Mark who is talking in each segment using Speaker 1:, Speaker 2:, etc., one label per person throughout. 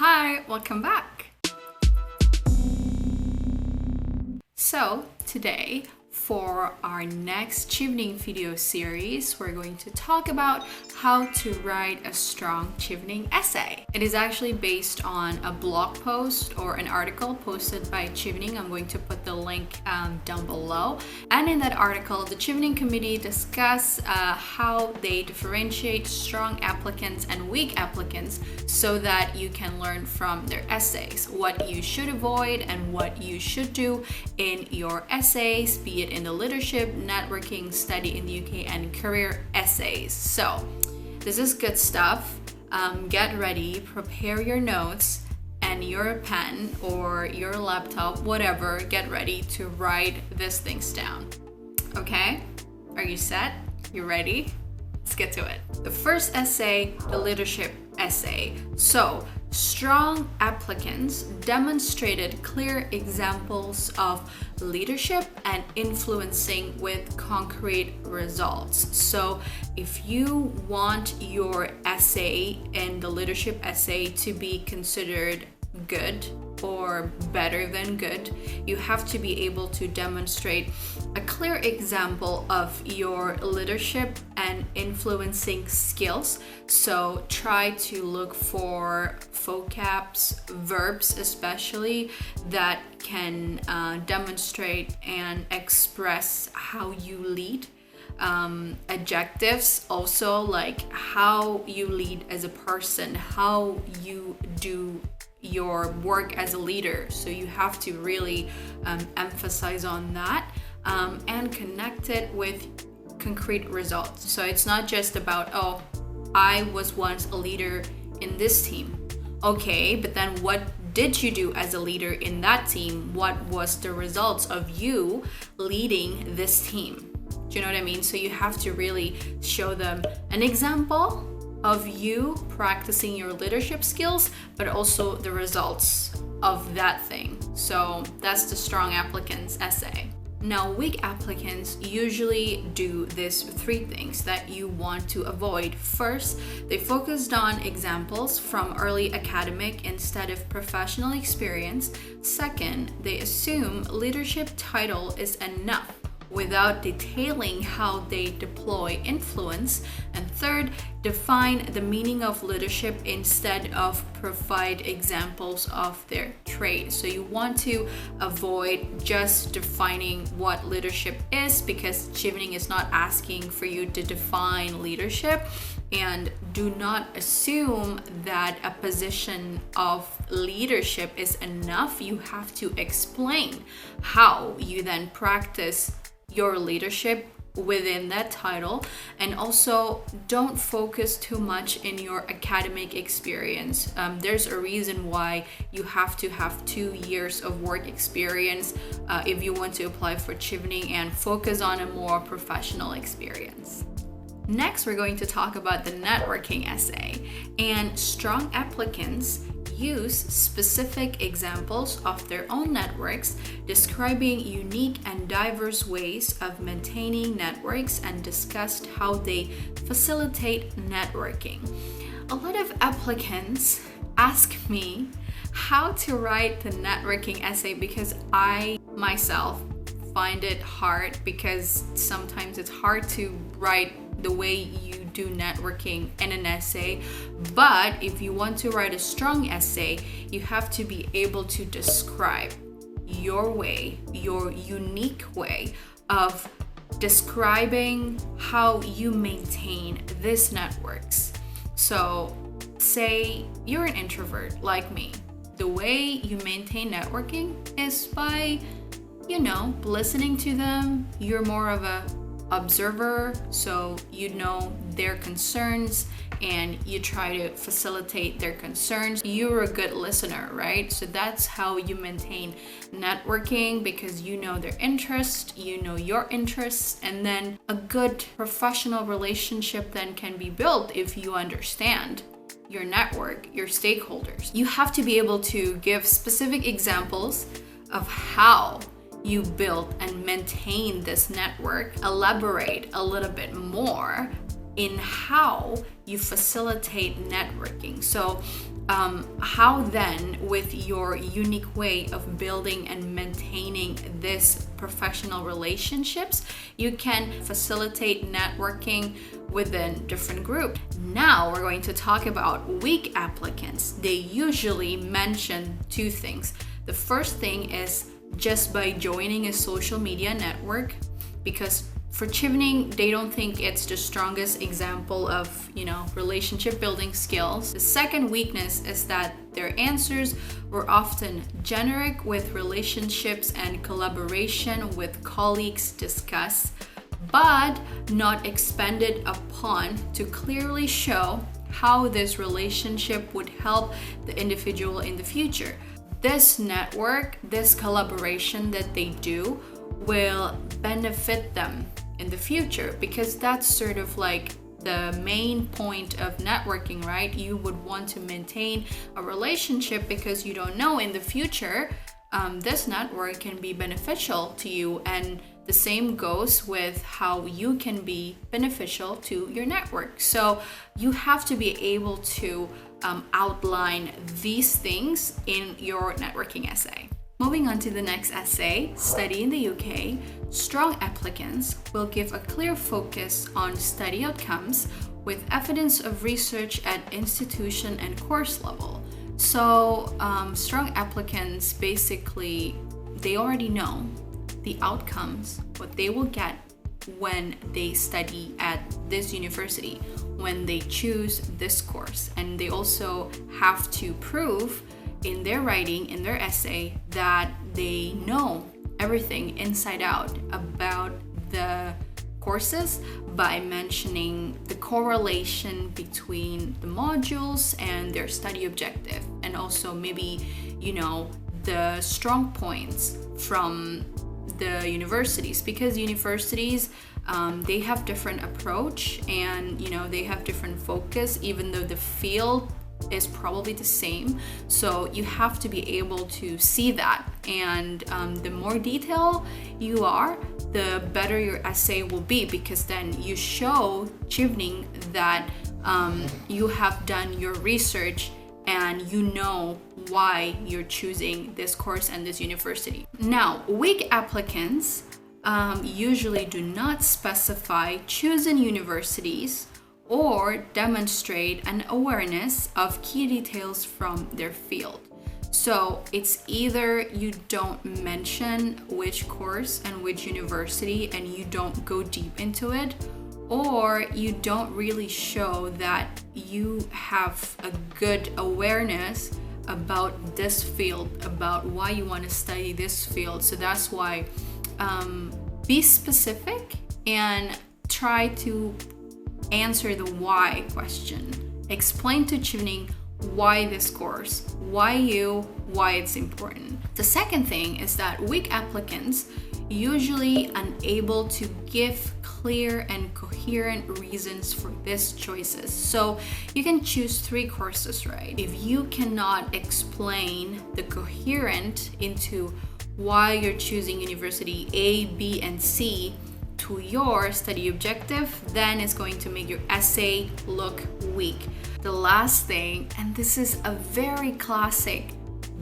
Speaker 1: Hi, welcome back. So today, for our next Chevening video series, we're going to talk about how to write a strong Chevening essay. It is actually based on a blog post or an article posted by Chevening. I'm going to put the link down below. And in that article, the Chevening committee discuss how they differentiate strong applicants and weak applicants so that you can learn from their essays, what you should avoid and what you should do in your essays, be it in the leadership, networking, study in the UK, and career essays. So this is good stuff. Get ready, prepare your notes and your pen or your laptop, whatever, get ready to write these things down. Okay? Are you set? You ready? Let's get to it. The first essay, the leadership essay. So, strong applicants demonstrated clear examples of leadership and influencing with concrete results. So, if you want your essay and the leadership essay to be considered good or better than good, you have to be able to demonstrate a clear example of your leadership and influencing skills. So try to look for vocabs, verbs especially, that can demonstrate and express how you lead. Adjectives also, like how you lead as a person, how you do your work as a leader. So you have to really emphasize on that and connect it with concrete results. So it's not just about, oh, I was once a leader in this team. Okay, but then what did you do as a leader in that team? What was the results of you leading this team? Do you know what I mean? So you have to really show them an example of you practicing your leadership skills, but also the results of that thing. So that's the strong applicants essay. Now, weak applicants usually do these three things that you want to avoid. First, they focused on examples from early academic instead of professional experience. Second, they assume leadership title is enough without detailing how they deploy influence. And third, define the meaning of leadership instead of provide examples of their trade. So you want to avoid just defining what leadership is, because Chevening is not asking for you to define leadership. And do not assume that a position of leadership is enough. You have to explain how you then practice your leadership within that title. And also, don't focus too much in your academic experience. There's a reason why you have to have 2 years of work experience if you want to apply for Chevening, and focus on a more professional experience. Next, we're going to talk about the networking essay. And strong applicants use specific examples of their own networks, describing unique and diverse ways of maintaining networks, and discussed how they facilitate networking. A lot of applicants ask me how to write the networking essay, because I myself find it hard, because sometimes it's hard to write the way you do networking in an essay. But if you want to write a strong essay, you have to be able to describe your way, your unique way of describing how you maintain these networks. So say you're an introvert like me. The way you maintain networking is by, listening to them. You're more of a observer, so you know their concerns and you try to facilitate their concerns. You're a good listener, right? So that's how you maintain networking, because you know their interests, you know your interests, and then a good professional relationship then can be built if you understand your network, your stakeholders. You have to be able to give specific examples of how you build and maintain this network, elaborate a little bit more in how you facilitate networking. So How then, with your unique way of building and maintaining this professional relationships, you can facilitate networking within different groups. Now we're going to talk about weak applicants. They usually mention two things. The first thing is just by joining a social media network, because for Chevening, they don't think it's the strongest example of, relationship building skills. The second weakness is that their answers were often generic, with relationships and collaboration with colleagues discussed, but not expanded upon to clearly show how this relationship would help the individual in the future. This network, this collaboration that they do will benefit them in the future, because that's sort of like the main point of networking, right? You would want to maintain a relationship because you don't know in the future this network can be beneficial to you, and the same goes with how you can be beneficial to your network. So you have to be able to outline these things in your networking essay. Moving on to the next essay, Study in the UK, strong applicants will give a clear focus on study outcomes with evidence of research at institution and course level. So strong applicants, basically, they already know the outcomes, what they will get when they study at this university, when they choose this course. And they also have to prove in their writing, in their essay, that they know everything inside out about the courses by mentioning the correlation between the modules and their study objective, and also maybe, the strong points from the universities, because universities they have different approach, and they have different focus, even though the field is probably the same. So you have to be able to see that, and the more detailed you are, the better your essay will be, because then you show Chevening that you have done your research and you know why you're choosing this course and this university. Now, weak applicants usually do not specify chosen universities or demonstrate an awareness of key details from their field. So it's either you don't mention which course and which university and you don't go deep into it, or you don't really show that you have a good awareness about this field, about why you want to study this field. So that's why be specific and try to answer the why question. Explain to Chevening why this course, why you, why it's important. The second thing is that weak applicants usually unable to give clear and coherent reasons for these choices. So you can choose 3 courses, right? If you cannot explain the coherent into why you're choosing university A, B, and C to your study objective, then it's going to make your essay look weak. The last thing, and this is a very classic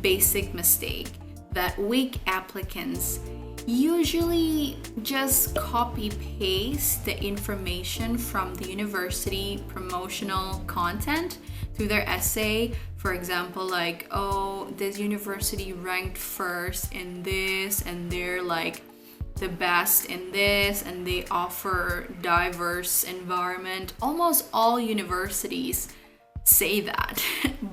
Speaker 1: basic mistake, that weak applicants usually just copy paste the information from the university promotional content through their essay. For example, like, oh, this university ranked first in this, and they're like the best in this, and they offer diverse environment. Almost all universities say that,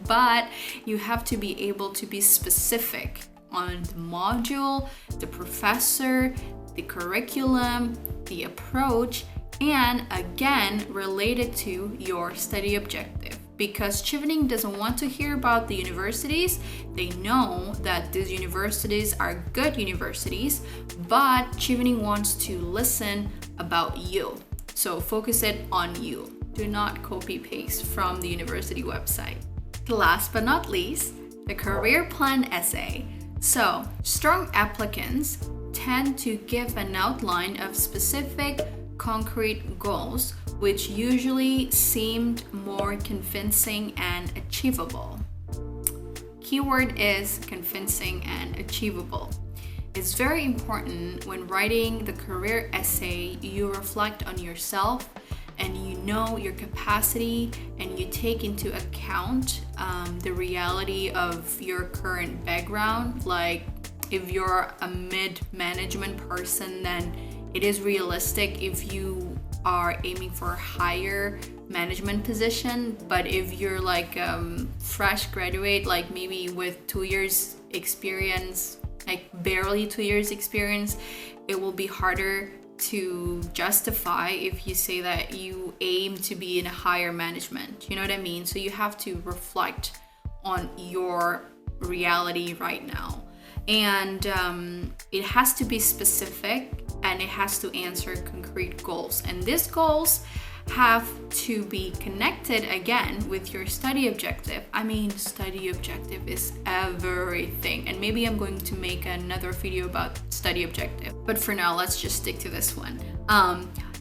Speaker 1: but you have to be able to be specific on the module, the professor, the curriculum, the approach, and again, related to your study objective. Because Chevening doesn't want to hear about the universities. They know that these universities are good universities, but Chevening wants to listen about you. So focus it on you. Do not copy paste from the university website. Last but not least, the career plan essay. So strong applicants tend to give an outline of specific concrete goals, which usually seemed more convincing and achievable. keyword is convincing and achievable. It's very important when writing the career essay, you reflect on yourself and you know your capacity, and you take into account the reality of your current background. Like if you're a mid-management person, then it is realistic if you are aiming for a higher management position. But if you're like fresh graduate, like maybe with 2 years experience, like barely 2 years experience, it will be harder to justify if you say that you aim to be in a higher management. You know what I mean? So you have to reflect on your reality right now. And it has to be specific, and it has to answer concrete goals. And these goals have to be connected again with your study objective. I mean, study objective is everything, and maybe I'm going to make another video about study objective, but for now let's just stick to this one.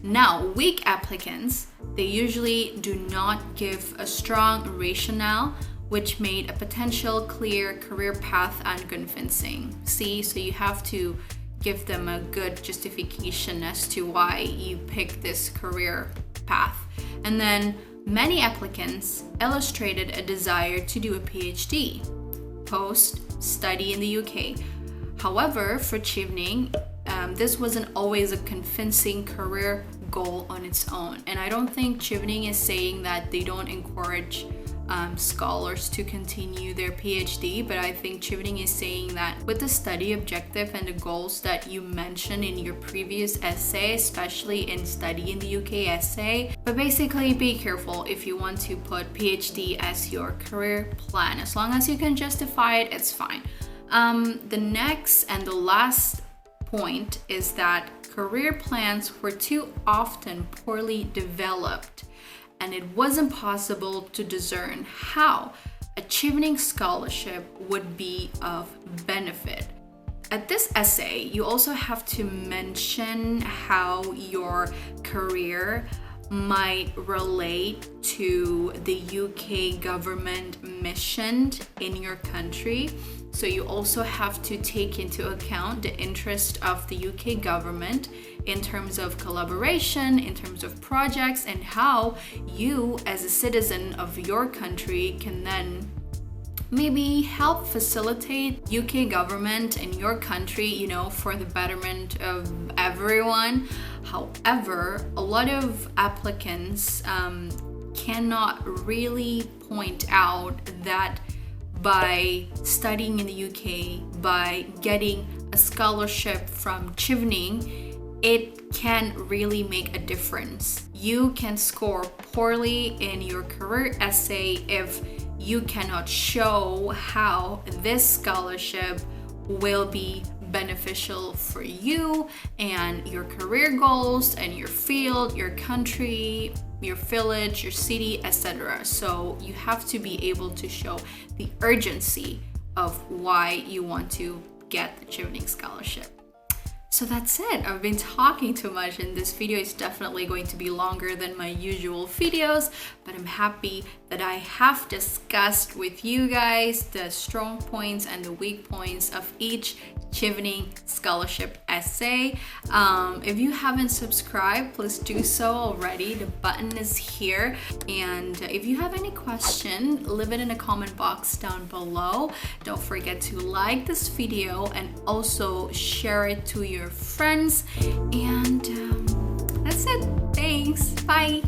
Speaker 1: Now, weak applicants, they usually do not give a strong rationale which made a potential clear career path unconvincing. See, so you have to give them a good justification as to why you pick this career path. And then many applicants illustrated a desire to do a PhD post-study in the UK. However, for Chevening, this wasn't always a convincing career goal on its own. And I don't think Chevening is saying that they don't encourage scholars to continue their PhD, but I think Chevening is saying that with the study objective and the goals that you mentioned in your previous essay, especially in study in the UK essay, but basically be careful if you want to put PhD as your career plan. As long as you can justify it, it's fine. The next and the last point is that career plans were too often poorly developed, and it wasn't possible to discern how a Chevening scholarship would be of benefit. At this essay, you also have to mention how your career might relate to the UK government mission in your country. So you also have to take into account the interest of the UK government in terms of collaboration, in terms of projects, and how you as a citizen of your country can then maybe help facilitate UK government in your country, you know, for the betterment of everyone. However, a lot of applicants cannot really point out that by studying in the UK, by getting a scholarship from Chevening, it can really make a difference. You can score poorly in your career essay if you cannot show how this scholarship will be beneficial for you and your career goals and your field, your country, your village, your city, etc. So you have to be able to show the urgency of why you want to get the Chevening scholarship. So that's it. I've been talking too much, and this video is definitely going to be longer than my usual videos, but I'm happy that I have discussed with you guys the strong points and the weak points of each Chevening scholarship essay. If you haven't subscribed, please do so already. The button is here. And if you have any question, leave it in the comment box down below. Don't forget to like this video and also share it to your friends. And that's it. Thanks. Bye.